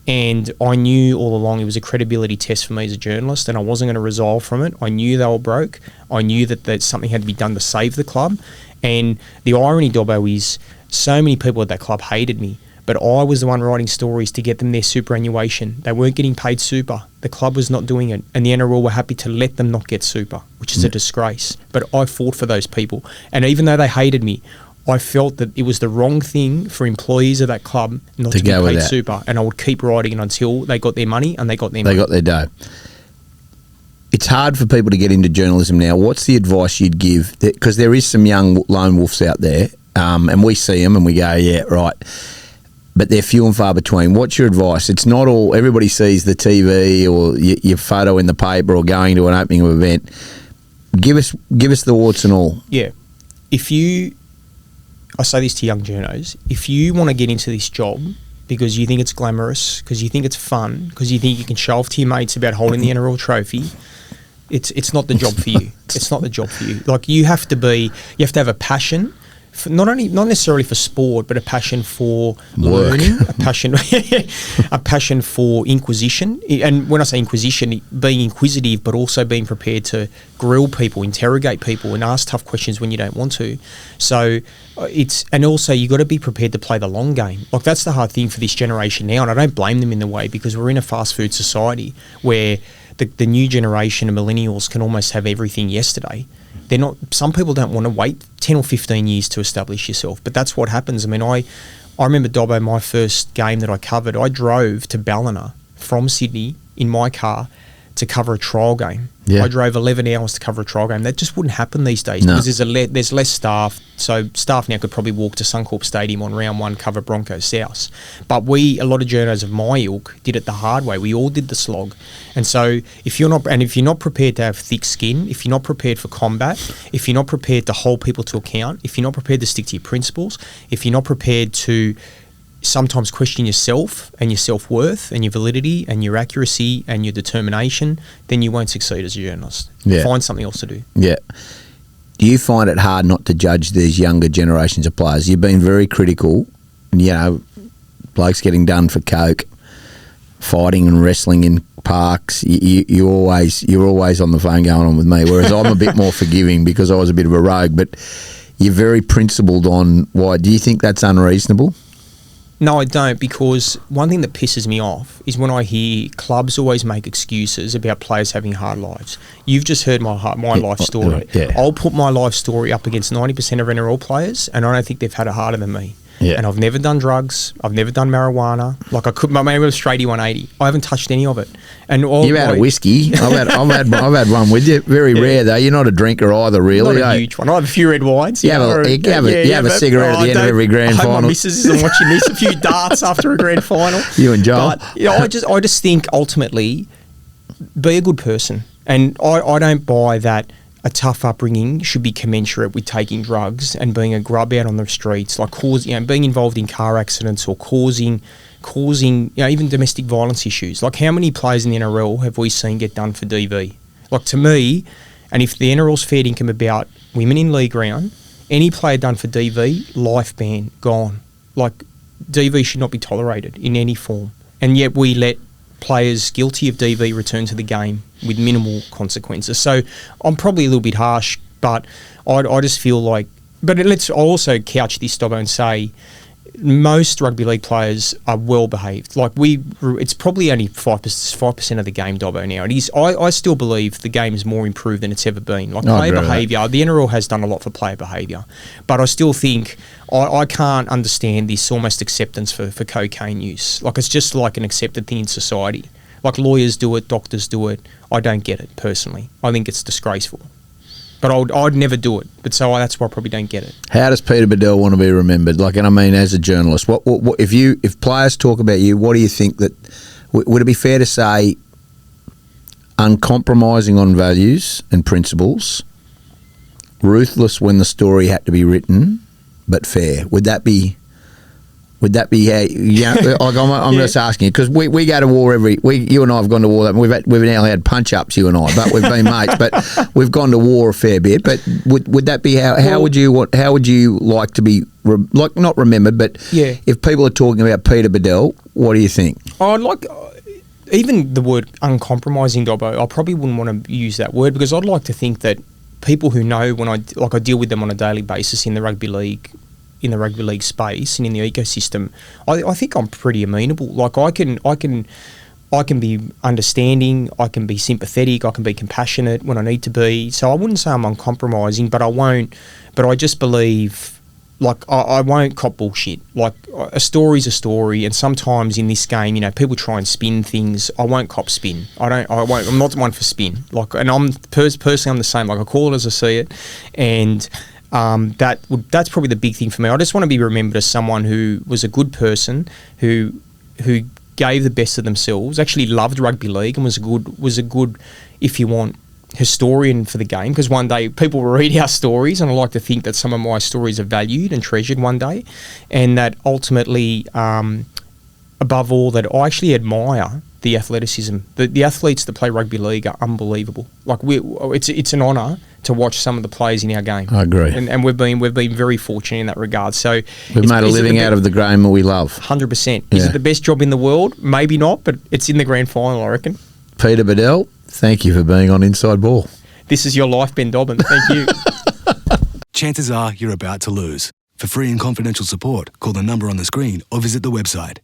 And I knew all along it was a credibility test for me as a journalist, and I wasn't going to resolve from it. I knew they were broke. I knew that something had to be done to save the club. And the irony, Dobbo, is so many people at that club hated me, but I was the one writing stories to get them their superannuation. They weren't getting paid super. The club was not doing it, and the NRL were happy to let them not get super, which is a disgrace. But I fought for those people, and even though they hated me, I felt that it was the wrong thing for employees of that club not to be paid super, and I would keep writing it until they got their money, and they got their money. They got their dough. It's hard for people to get into journalism now. What's the advice you'd give? Because there is some young lone wolves out there, and we see them and we go, yeah, right. But they're few and far between. What's your advice? It's not all, everybody sees the TV or your photo in the paper or going to an opening of an event. Give us the warts and all. Yeah. I say this to young journos, if you want to get into this job because you think it's glamorous, because you think it's fun, because you think you can show off to your mates about holding the NRL trophy, it's not the job for you. It's not the job for you. Like, you have to have a passion, for not necessarily for sport, but a passion for learning, a passion for inquisition. And when I say inquisition, being inquisitive, but also being prepared to grill people, interrogate people, and ask tough questions when you don't want to. So and also you got to be prepared to play the long game. Like, that's the hard thing for this generation now, and I don't blame them in the way, because we're in a fast food society where the new generation of millennials can almost have everything yesterday. They're not. Some people don't want to wait 10 or 15 years to establish yourself, but that's what happens. I mean, I remember, Dobbo, my first game that I covered, I drove to Ballina from Sydney in my car to cover a trial game. Yeah. I drove 11 hours to cover a trial game. That just wouldn't happen these days, because there's less staff. So staff now could probably walk to Suncorp Stadium on round one, cover Broncos South. But a lot of journos of my ilk did it the hard way. We all did the slog. And so if you're not prepared to have thick skin, if you're not prepared for combat, if you're not prepared to hold people to account, if you're not prepared to stick to your principles, if you're not prepared to sometimes question yourself and your self-worth and your validity and your accuracy and your determination, then you won't succeed as a journalist. Yeah. Find something else to do. Yeah. Do you find it hard not to judge these younger generations of players? You've been very critical, blokes getting done for coke, fighting and wrestling in Parks, you're always on the phone going on with me, whereas I'm a bit more forgiving because I was a bit of a rogue, but you're very principled on why. Do you think that's unreasonable? No, I don't, because one thing that pisses me off is when I hear clubs always make excuses about players having hard lives. You've just heard my life story. Yeah. I'll put my life story up against 90% of NRL players, and I don't think they've had it harder than me. Yeah. And I've never done drugs. I've never done marijuana. Like I could, maybe it was straighty 180. I haven't touched any of it. And you've had a whiskey. I've had one with you. Very rare though. You're not a drinker either, really. Not a huge one. I have a few red wines. You have a cigarette at the end of every grand final. My missus isn't watching this. A few darts after a grand final. You and Joel. But I just think ultimately, be a good person, and I don't buy that. A tough upbringing should be commensurate with taking drugs and being a grub out on the streets, like being involved in car accidents or causing even domestic violence issues. Like how many players in the NRL have we seen get done for DV? Like to me, and if the NRL's fair income about women in league round, any player done for DV, life ban, gone. Like DV should not be tolerated in any form. And yet we let players guilty of DV return to the game with minimal consequences. So I'm probably a little bit harsh, but I just feel like... But I'll also couch this, Dobbo, and say most rugby league players are well behaved. Like it's probably only 5% of the game, Dobbo, now. It is. I still believe the game is more improved than it's ever been. Like player behaviour, the NRL has done a lot for player behaviour, but I still think I can't understand this almost acceptance for cocaine use. Like it's just like an accepted thing in society. Like lawyers do it, doctors do it. I don't get it personally. I think it's disgraceful. But I'd never do it. But so that's why I probably don't get it. How does Peter Badel want to be remembered? Like, and I mean, as a journalist, what if players talk about you, what do you think that would it be fair to say? Uncompromising on values and principles, ruthless when the story had to be written, but fair. Would that be how? Like I'm just asking you because we go to war you and I have gone to war. We've now had punch ups, you and I, but we've been mates. But we've gone to war a fair bit. But would that be how would you like to be not remembered? But if people are talking about Peter Badel, what do you think? I'd like. Even the word uncompromising, Dobbo, I probably wouldn't want to use that word because I'd like to think that people who know when I deal with them on a daily basis in the rugby league space and in the ecosystem, I think I'm pretty amenable. Like I can be understanding, I can be sympathetic, I can be compassionate when I need to be. So I wouldn't say I'm uncompromising, but I just believe. Like, I won't cop bullshit. Like, a story's a story, and sometimes in this game, people try and spin things. I won't cop spin. I'm not one for spin. Like, and I'm personally, I'm the same. Like, I call it as I see it, and that's probably the big thing for me. I just want to be remembered as someone who was a good person, who gave the best of themselves, actually loved rugby league, and was a good, if you want, historian for the game, because one day people will read our stories, and I like to think that some of my stories are valued and treasured one day, and that ultimately, above all, that I actually admire the athleticism. The athletes that play rugby league are unbelievable. Like it's an honour to watch some of the players in our game. I agree, and we've been very fortunate in that regard. So we've made a living out of the game that we love. 100%. Is it the best job in the world? Maybe not, but it's in the grand final, I reckon. Peter Badel, thank you for being on Inside Ball. This is your life, Ben Dobbin. Thank you. Chances are you're about to lose. For free and confidential support, call the number on the screen or visit the website.